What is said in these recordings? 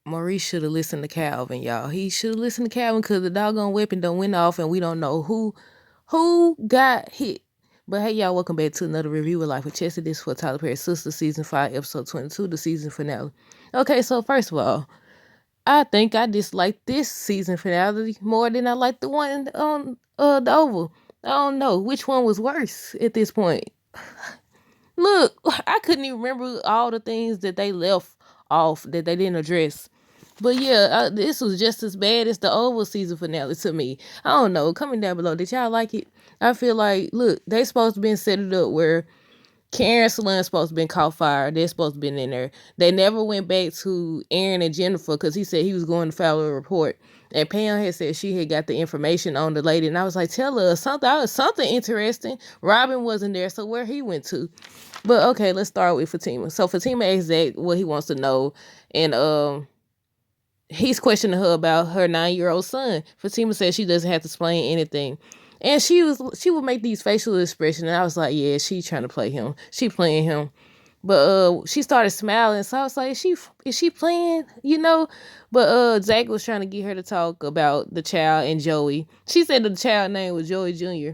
Maurice should have listened to Calvin, y'all. He should have listened to Calvin because the doggone weapon don't went off and we don't know who got hit. But hey, y'all, welcome back to another review of Life with Chester. This for Tyler Perry Sistas, Season 5, Episode 22, the season finale. Okay, so first of all, I think I disliked this season finale more than I liked the one on the Oval. I don't know which one was worse at this point. Look, I couldn't even remember all the things that they left off that they didn't address. But yeah, this was just as bad as the Oval season finale to me. I don't know. Comment down below. Did y'all like it? I feel like, look, they supposed to be set it up where Karen and Solange supposed to been caught fire. They're supposed to been in there. They never went back to Aaron and Jennifer because he said he was going to file a report. And Pam had said she had got the information on the lady. And I was like, tell her something interesting. Robin wasn't there, so where he went to. But okay, let's start with Fatima. So Fatima asked Zach what he wants to know. And he's questioning her about her 9-year-old son. Fatima said she doesn't have to explain anything. And she would make these facial expressions, and I was like, yeah, she's trying to play him. She playing him. But she started smiling, so I was like, is she playing? You know? But Zach was trying to get her to talk about the child and Joey. She said the child name was Joey Jr.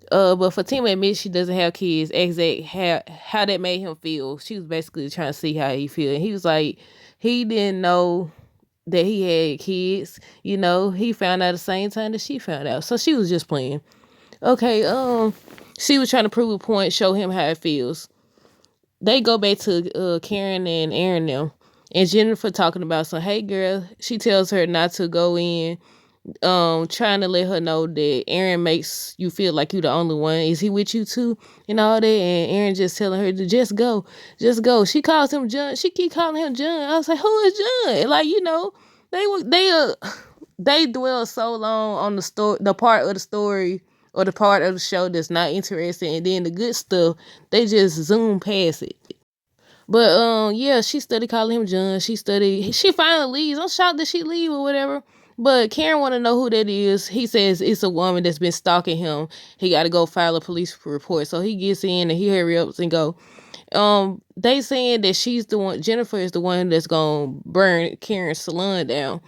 But Fatima admits she doesn't have kids. Asked Zach how that made him feel. She was basically trying to see how he feel. And he was like, he didn't know that he had kids. You know, he found out the same time that she found out. So she was just playing. Okay, she was trying to prove a point, show him how it feels. They go back to Karen and Aaron now. And Jennifer talking about some, hey girl, she tells her not to go in, trying to let her know that Aaron makes you feel like you the only one. Is he with you too? And all that. And Aaron just telling her to just go. She calls him John. She keep calling him John. I was like, who is John? Like, you know, they dwell so long on the part of the story or the part of the show that's not interesting, and then the good stuff, they just zoom past it. But yeah, she started calling him John. She finally leaves. I'm shocked that she leave or whatever. But Karen want to know who that is. He says it's a woman that's been stalking him. He got to go file a police report. So he gets in and he hurry up and go. They saying that she's the one. Jennifer is the one that's gonna burn Karen's salon down.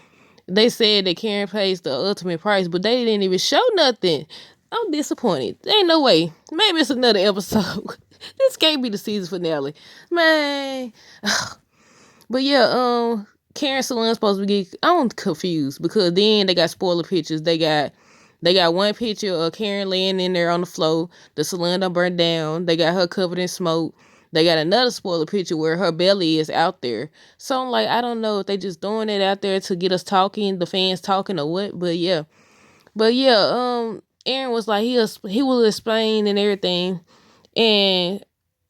They said that Karen pays the ultimate price, but they didn't even show nothing. I'm disappointed. There ain't no way. Maybe it's another episode. This can't be the season finale, man. But yeah, Karen Salon's supposed to get. I'm confused because then they got spoiler pictures. They got one picture of Karen laying in there on the floor. The salon done burned down. They got her covered in smoke. They got another spoiler picture where her belly is out there. So I'm like, I don't know if they just doing it out there to get us talking, the fans talking or what. But yeah, Aaron was like, he will explain and everything. And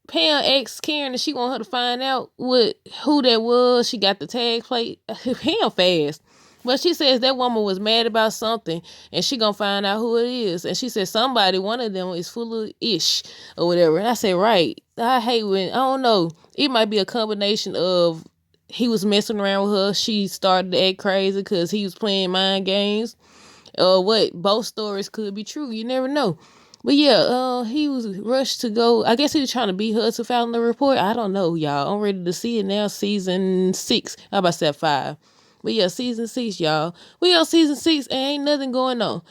Pam asked Karen if she want her to find out who that was. She got the tag plate. Pam fast. But she says that woman was mad about something and she gonna find out who it is. And she said one of them is full of ish or whatever. And I said, right. I hate when, I don't know. It might be a combination of he was messing around with her. She started to act crazy because he was playing mind games. What? Both stories could be true. You never know. But yeah, he was rushed to go. I guess he was trying to beat her to file the report. I don't know, y'all. I'm ready to see it now. Season 6. How about that 5? But yeah, season 6, y'all. We on season 6 and ain't nothing going on.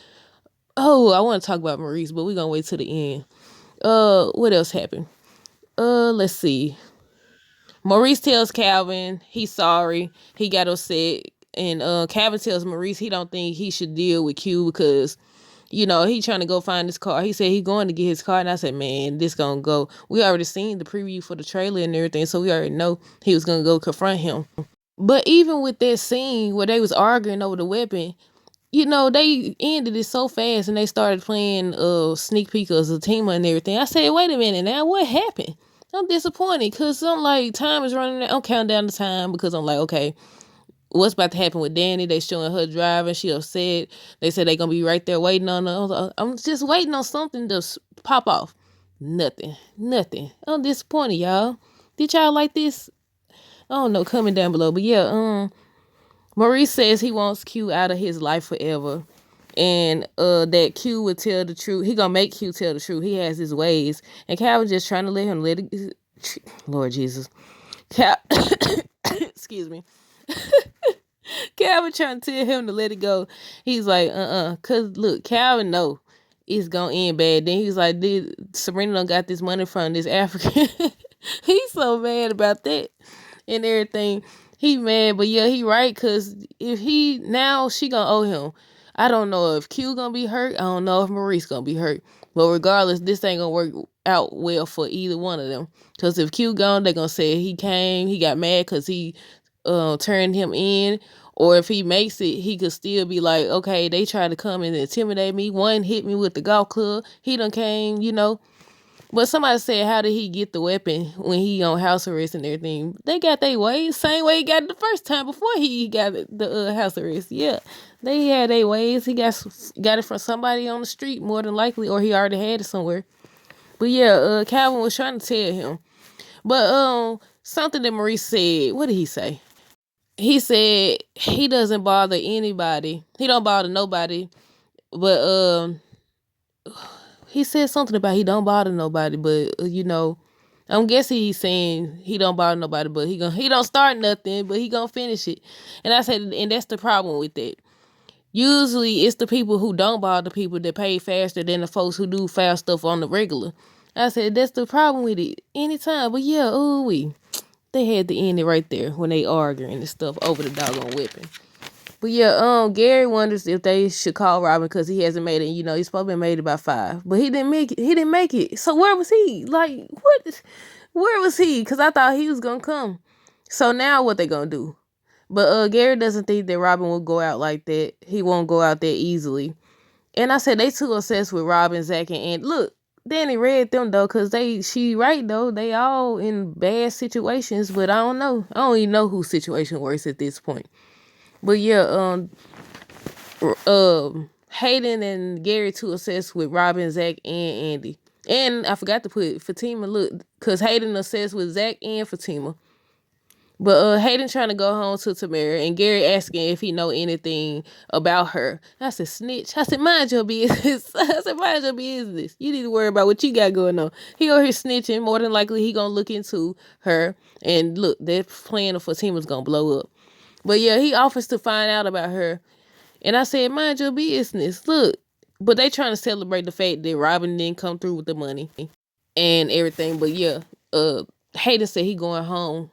Oh, I want to talk about Maurice, but we're going to wait till the end. What else happened? Let's see. Maurice tells Calvin he's sorry. He got upset. And Calvin tells Maurice he don't think he should deal with Q because, you know, he trying to go find his car. He said he going to get his car. And I said, man, this going to go. We already seen the preview for the trailer and everything. So we already know he was going to go confront him. But even with that scene where they was arguing over the weapon, you know, they ended it so fast and they started playing sneak peek of Zatima and everything. I said, wait a minute now, what happened? I'm disappointed because I'm like, time is running out. I'm counting down the time because I'm like, okay, what's about to happen with Danny? They showing her driving. She upset. They said they gonna be right there waiting on her. I'm just waiting on something to pop off. Nothing. I'm disappointed, y'all. Did y'all like this? I don't know. Comment down below. But yeah, Maurice says he wants Q out of his life forever. And that Q would tell the truth. He gonna make Q tell the truth. He has his ways. And Cal was just trying to let it. Lord Jesus. Cal excuse me. Calvin trying to tell him to let it go. He's like, cause look, Calvin know it's gonna end bad. Then he's like, Serena done got this money from this African. He's so mad about that and everything. He mad, but yeah, he right, cause if he now she gonna owe him. I don't know if Q gonna be hurt. I don't know if Maurice gonna be hurt. But regardless, this ain't gonna work out well for either one of them. Cause if Q gone, they gonna say he got mad cause he turned him in. Or if he makes it, he could still be like, okay, they tried to come and intimidate me. One hit me with the golf club. He done came, But somebody said, how did he get the weapon when he on house arrest and everything? They got their ways, same way he got it the first time before he got the house arrest. Yeah, they had their ways. He got it from somebody on the street, more than likely, or he already had it somewhere. But yeah, Calvin was trying to tell him. But something that Maurice said, what did he say? He said he doesn't bother anybody. He don't bother nobody. But he said something about he don't bother nobody, but I'm guessing he's saying he don't bother nobody, but he don't start nothing, but he gonna finish it. And I said, and that's the problem with that. Usually it's the people who don't bother people that pay faster than the folks who do foul stuff on the regular. I said that's the problem with it. Anytime, but yeah, they had to end it right there when they arguing and stuff over the doggone weapon. But yeah, Gary wonders if they should call Robin because he hasn't made it. He's supposed to be made it by 5, but he didn't make it. He didn't make it. So where was he? Like what? Where was he? Because I thought he was gonna come. So now what they gonna do? But Gary doesn't think that Robin will go out like that. He won't go out there easily. And I said they too obsessed with Robin, Zach, and look. Danny read them though, cause she right though. They all in bad situations, but I don't know. I don't even know whose situation worse at this point. But yeah, Hayden and Gary too obsessed with Robin, Zach, and Andy. And I forgot to put Fatima. Look, cause Hayden obsessed with Zach and Fatima. But Hayden trying to go home to Tamara, and Gary asking if he know anything about her. I said, snitch. I said, mind your business. I said, mind your business. You need to worry about what you got going on. He over here snitching. More than likely, he gonna look into her. And look, that plan of Fatima's gonna blow up. But yeah, he offers to find out about her. And I said, mind your business. Look. But they trying to celebrate the fact that Robin didn't come through with the money and everything. But yeah, Hayden said he going home.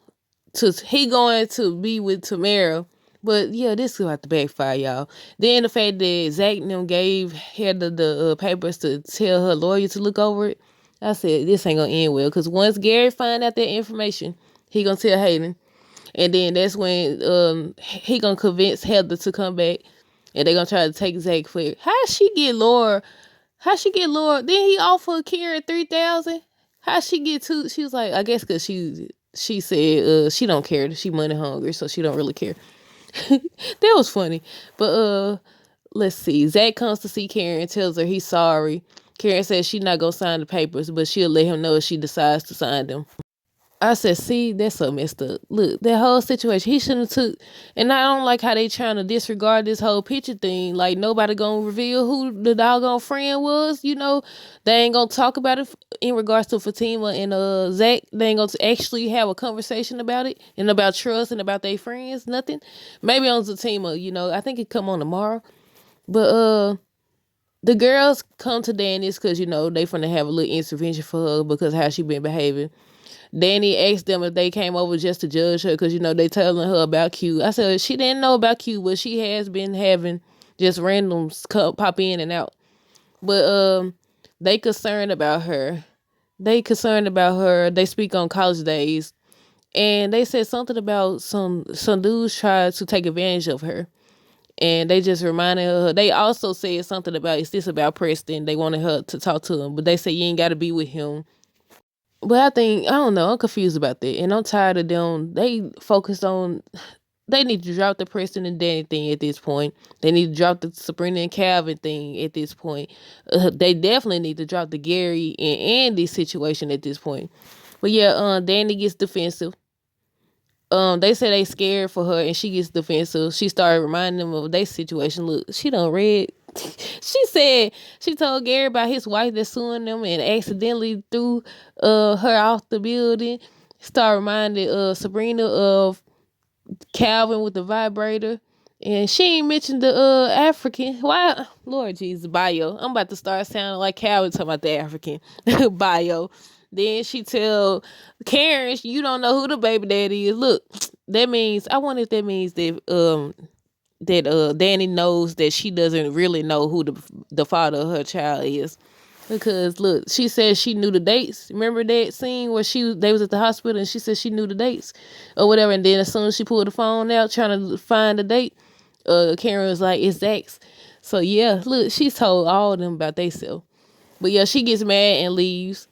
He going to be with Tamara. But yeah, this is about to backfire, y'all. Then the fact that Zach and them gave her the papers to tell her lawyer to look over it. I said, this ain't gonna end well. Because once Gary find out that information, he gonna tell Hayden. And then that's when he gonna convince Heather to come back. And they gonna try to take Zach for it. How she get Laura? Then he offered Karen 3,000. How she get two? She was like, I guess because she said she don't care. She money hungry, so she don't really care. That was funny. But let's see. Zach comes to see Karen and tells her he's sorry. Karen says she's not gonna sign the papers, but she'll let him know if she decides to sign them. I said, see, that's so messed up. Look, that whole situation, he shouldn't have took, and I don't like how they trying to disregard this whole picture thing. Like, nobody gonna reveal who the doggone friend was, They ain't gonna talk about it in regards to Fatima and Zach. They ain't gonna actually have a conversation about it and about trust and about their friends, nothing. Maybe on Fatima, I think it come on tomorrow. But the girls come to Danny's because, they finna have a little intervention for her because how she been behaving. Danny asked them if they came over just to judge her because, they telling her about Q. I said she didn't know about Q, but she has been having just randoms pop in and out. But they concerned about her. They speak on college days. And they said something about some dudes tried to take advantage of her. And they just reminded her. They also said something about, is this about Preston? They wanted her to talk to him. But they said you ain't got to be with him. But I don't know, I'm confused about that. And I'm tired of them. They need to drop the Preston and Danny thing at this point. They need to drop the Sabrina and Calvin thing at this point. They definitely need to drop the Gary and Andy situation at this point. But yeah, Danny gets defensive. They say they scared for her and she gets defensive. She started reminding them of their situation. Look, she done read. She said she told Gary about his wife that's suing them and accidentally threw her off the building. Started reminding Sabrina of Calvin with the vibrator And she ain't mentioned the African. Why, Lord Jesus, bio. I'm about to start sounding like Calvin talking about the African bio. Then she tell Karen, you don't know who the baby daddy is. Look, that means I wonder if that means that Danny knows that she doesn't really know who the father of her child is. Because look, she said she knew the dates. Remember that scene where they was at the hospital and she said she knew the dates or whatever. And then as soon as she pulled the phone out trying to find the date, Karen was like, it's Zach's. So yeah, look, she's told all of them about themselves. But yeah, she gets mad and leaves.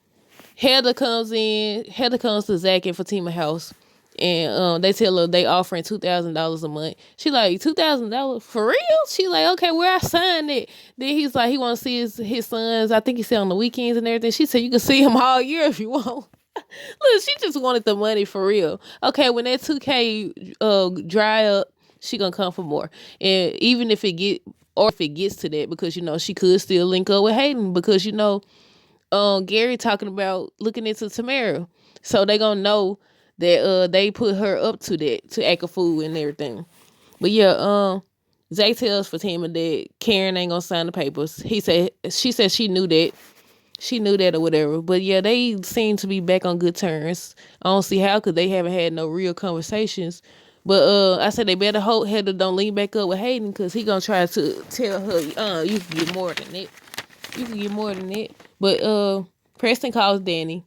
Heather comes in. Heather comes to Zach and Fatima house. And they tell her they offering $2,000 a month. She like, $2,000 for real? She like, okay, where I signed it? Then he's like, he want to see his sons. I think he said on the weekends and everything. She said you can see him all year if you want. Look, she just wanted the money for real. Okay, when that 2K dry up, she gonna come for more. And even if it gets to that, because she could still link up with Hayden, because Gary talking about looking into Tamara, so they gonna know that they put her up to that, to act a fool and everything. But yeah, Zach tells Fatima that Karen ain't gonna sign the papers. She said she knew that. She knew that or whatever. But yeah, they seem to be back on good terms. I don't see how, because they haven't had no real conversations. But I said they better hope Heather don't lean back up with Hayden, because he gonna try to tell her, you can get more than that. You can get more than that. But Preston calls Danny.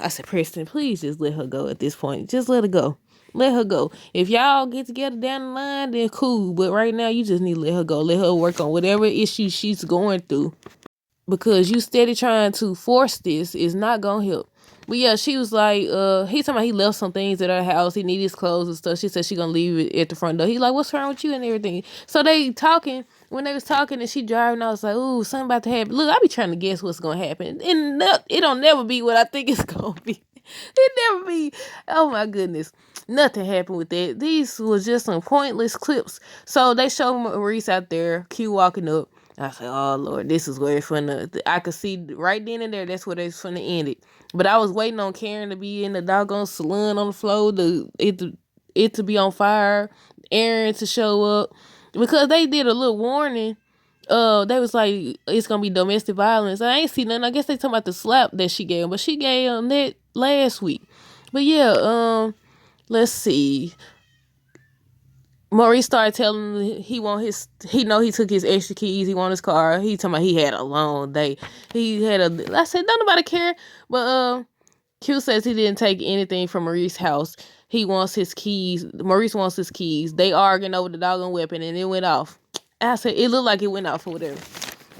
I said, Preston, please just let her go at this point. Just let her go. Let her go. If y'all get together down the line, then cool. But right now, you just need to let her go. Let her work on whatever issue she's going through. Because you steady trying to force this is not gonna help. But yeah, she was like, he talking about he left some things at her house. He needed his clothes and stuff. She said she gonna leave it at the front door. He like, what's wrong with you and everything? So they talking. When they was talking and she driving, I was like, ooh, something about to happen. Look, I be trying to guess what's gonna happen. And it don't never be what I think it's gonna be. It never be. Oh my goodness. Nothing happened with that. These was just some pointless clips. So they show Maurice out there, Q walking up. I said, oh, Lord, this is where it's finna... I could see right then and there, that's where it's finna end it. But I was waiting on Karen to be in the doggone saloon on the floor, it to be on fire, Aaron to show up. Because they did a little warning. They was like, it's gonna be domestic violence. I ain't seen nothing. I guess they talking about the slap that she gave him. But she gave him that last week. But yeah, let's see. Maurice started telling him he know he took his extra keys, he want his car. He talking about he had a long day. I said, don't nobody care. But Q says he didn't take anything from Maurice's house. He wants his keys. Maurice wants his keys. They arguing over the doggone weapon and it went off. I said, it looked like it went off or whatever.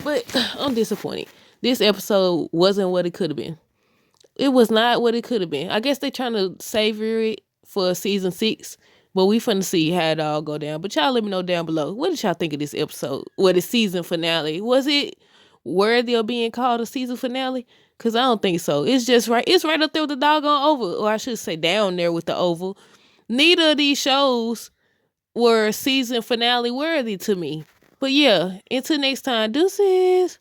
But I'm disappointed. This episode wasn't what it could have been. It was not what it could have been. I guess they trying to savor it for season 6. But we finna see how it all go down. But y'all let me know down below. What did y'all think of this episode? Or the season finale? Was it worthy of being called a season finale? Because I don't think so. It's just right. It's right up there with the doggone Oval. Or I should say down there with the Oval. Neither of these shows were season finale worthy to me. But yeah, until next time, deuces.